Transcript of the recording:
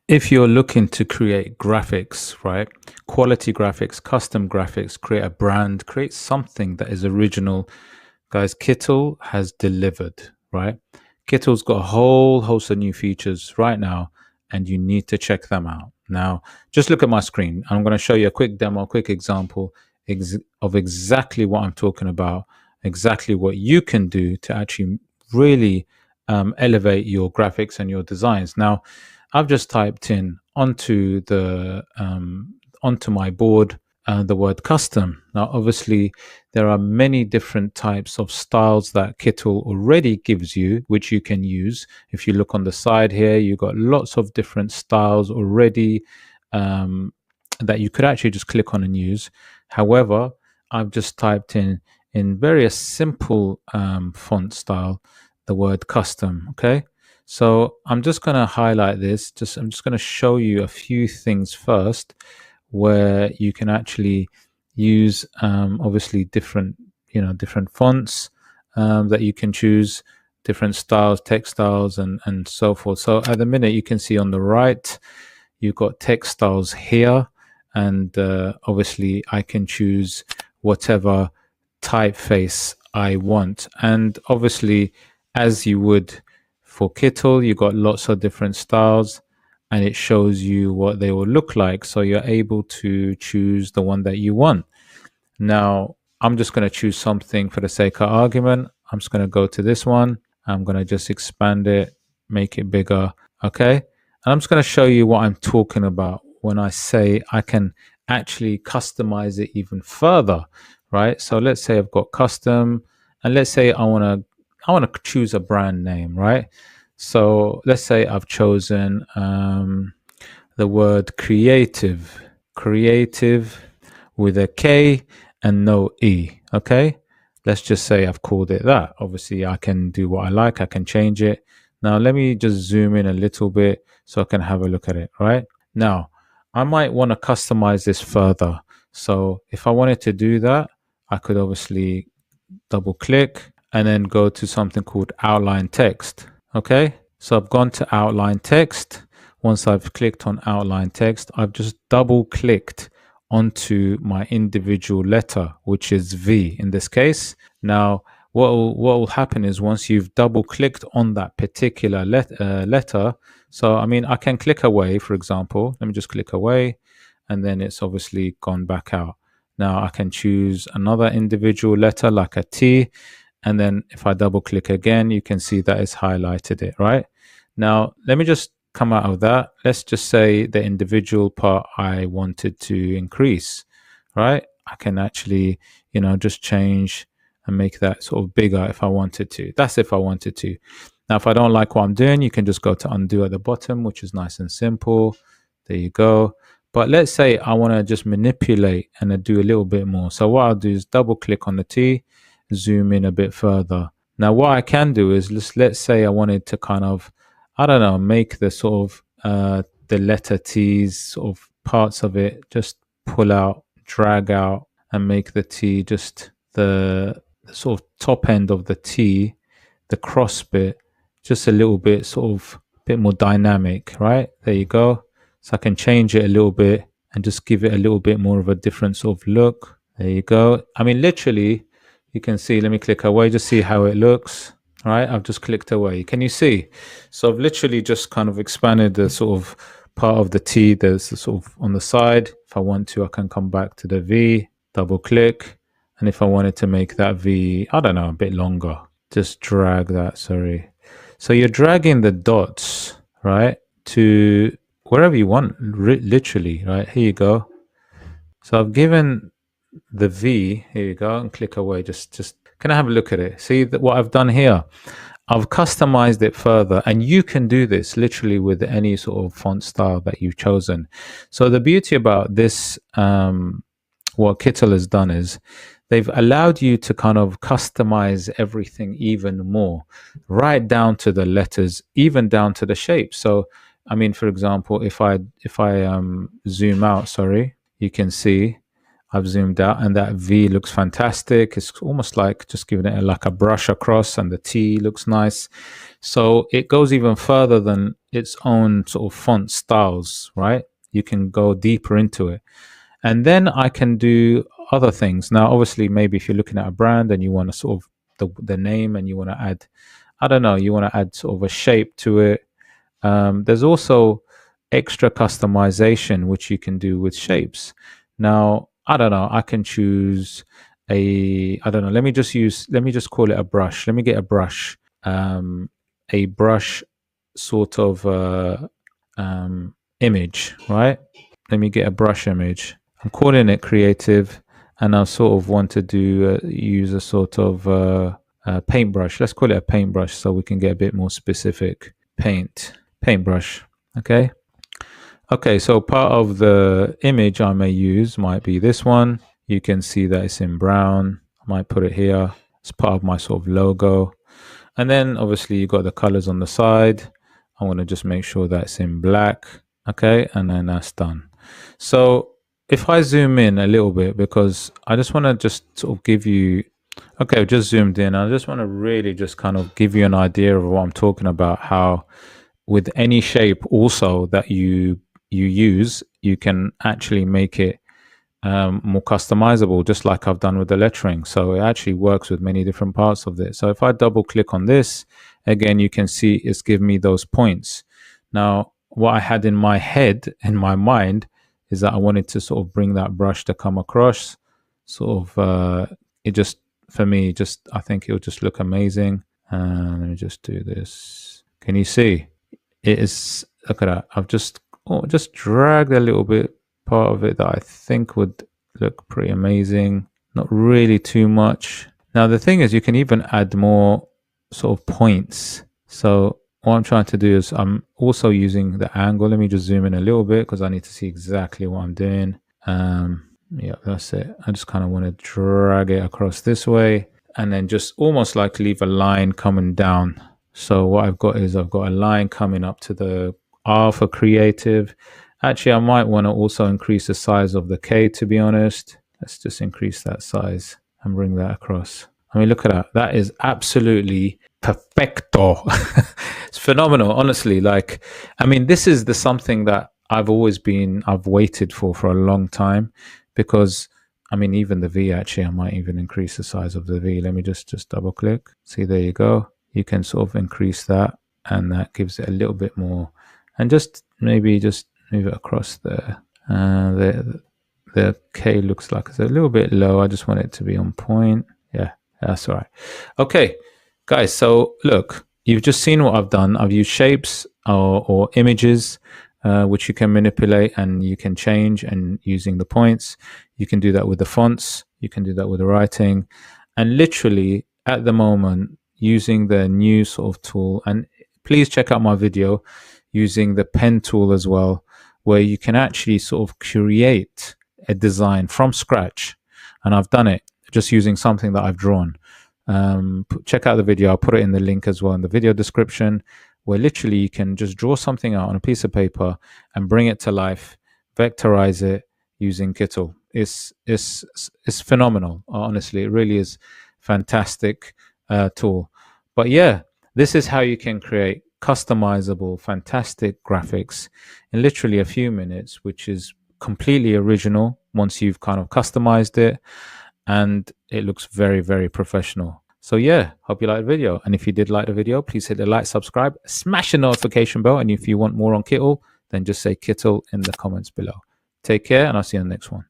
If you're looking to create graphics, right? Quality graphics, custom graphics, create a brand, create something that is original. Guys, KITTL has delivered, right? KITTL's got a whole host of new features right now, and you need to check them out. Now, just look at my screen. I'm going to show you a quick demo, a quick example of exactly what I'm talking about, exactly what you can do to actually really elevate your graphics and your designs. Now, I've just typed in onto my board the word custom. Now, obviously, there are many different types of styles that KITTL already gives you, which you can use. If you look on the side here, you've got lots of different styles already um, that you could actually just click on and use. However, I've just typed in very simple font style the word custom. Okay. So I'm just going to highlight this. I'm just going to show you a few things first where you can actually use obviously different fonts that you can choose, different styles, text styles, and so forth. So at the minute, you can see on the right, you've got text styles here, and obviously I can choose whatever typeface I want. And obviously, as you would for KITTL, you got lots of different styles and it shows you what they will look like. So you're able to choose the one that you want. Now, I'm just going to choose something for the sake of argument. I'm just going to go to this one. I'm going to just expand it, make it bigger. Okay. And I'm just going to show you what I'm talking about when I say I can actually customize it even further, right? So let's say I've got custom, and let's say I want to choose a brand name, right? So let's say I've chosen the word creative with a K and no E. Okay. Let's just say I've called it that. Obviously, I can do what I like, I can change it. Now, let me just zoom in a little bit so I can have a look at it. Right now, I might want to customize this further. So, if I wanted to do that, I could obviously double click and then go to something called outline text. Okay. So, I've gone to outline text. Once I've clicked on outline text, I've just double clicked onto my individual letter, which is V in this case. Now, what will happen is once you've double clicked on that particular letter, so I mean, I can click away, for example. Let me just click away, and then it's obviously gone back out. Now I can choose another individual letter like a T, and then if I double click again, you can see that it's highlighted it, right? Now, let me just come out of that. Let's just say the individual part I wanted to increase, right? I can actually, just change and make that sort of bigger if I wanted to. That's if I wanted to. Now, if I don't like what I'm doing, you can just go to undo at the bottom, which is nice and simple. There you go. But let's say I want to just manipulate and do a little bit more. So what I'll do is double click on the T, zoom in a bit further. Now, what I can do is let's say I wanted to kind of, I don't know, make the sort of the letter T's sort of parts of it just pull out, drag out, and make the T just the sort of top end of the T, the cross bit, just a little bit sort of bit more dynamic, right? There you go. So I can change it a little bit and just give it a little bit more of a different sort of look. There you go. I mean, literally, you can see, let me click away, just see how it looks. All right, I've just clicked away. Can you see? So I've literally just kind of expanded the sort of part of the T that's sort of on the side. If I want to, I can come back to the V, double click. And if I wanted to make that V, I don't know, a bit longer, just drag that, sorry. So you're dragging the dots, right, to wherever you want, literally, right? Here you go. So I've given the V, here you go, and click away. Just can I have a look at it? See what I've done here? I've customized it further, and you can do this literally with any sort of font style that you've chosen. So the beauty about this, what KITTL has done is they've allowed you to kind of customize everything even more, right down to the letters, even down to the shape. So, I mean, for example, if I zoom out, sorry, you can see I've zoomed out, and that V looks fantastic. It's almost like just giving it like a brush across, and the T looks nice. So it goes even further than its own sort of font styles, right? You can go deeper into it. And then I can do other things. Now, obviously, maybe if you're looking at a brand and you want to sort of the name and you want to add, I don't know, you want to add sort of a shape to it. There's also extra customization which you can do with shapes. Now, I don't know, I can choose I don't know, let me just call it a brush. Let me get a brush sort of image, right? Let me get a brush image. I'm calling it creative, and I sort of want to do use a sort of paintbrush. Let's call it a paintbrush so we can get a bit more specific. Paintbrush. Okay. Okay, so part of the image I may use might be this one. You can see that it's in brown. I might put it here. It's part of my sort of logo. And then obviously you got the colors on the side. I want to just make sure that's in black. Okay, and then that's done. So if I zoom in a little bit, because I just want to just sort of give you, okay, I've just zoomed in. I just want to really just kind of give you an idea of what I'm talking about, how with any shape also that you use, you can actually make it more customizable, just like I've done with the lettering. So it actually works with many different parts of it. So if I double click on this, again, you can see it's giving me those points. Now, what I had in my head, in my mind, is that I wanted to sort of bring that brush to come across. Sort of, it just, for me, just, I think it'll just look amazing. Let me just do this. Can you see? It is, look at that. I've just dragged a little bit part of it that I think would look pretty amazing. Not really too much. Now the thing is, you can even add more sort of points. So what I'm trying to do is I'm also using the angle. Let me just zoom in a little bit because I need to see exactly what I'm doing. Yeah, that's it. I just kind of want to drag it across this way and then just almost like leave a line coming down. So what I've got is I've got a line coming up to the R for creative. Actually, I might want to also increase the size of the K, to be honest. Let's just increase that size and bring that across. I mean, look at that. That is absolutely perfecto. It's phenomenal, honestly. Like, I mean, this is something that I've waited for a long time, because I mean, even the V, actually, I might even increase the size of the V. Let me just double click. See, there you go. You can sort of increase that, and that gives it a little bit more. And just maybe just move it across there. The K looks like it's a little bit low. I just want it to be on point. Yeah, that's all right. Okay, guys, so look, you've just seen what I've done. I've used shapes or images, which you can manipulate and you can change, and using the points. You can do that with the fonts. You can do that with the writing. And literally, at the moment, using the new sort of tool, and please check out my video using the pen tool as well, where you can actually sort of create a design from scratch. And I've done it just using something that I've drawn. Check out the video. I'll put it in the link as well in the video description, where literally you can just draw something out on a piece of paper and bring it to life, vectorize it using KITTL. It's phenomenal. Honestly, it really is fantastic tool. But yeah, this is how you can create customizable, fantastic graphics in literally a few minutes, which is completely original once you've kind of customized it, and it looks very, very professional. So yeah, hope you liked the video. And if you did like the video, please hit the like, subscribe, smash the notification bell. And if you want more on KITTL, then just say KITTL in the comments below. Take care, and I'll see you in the next one.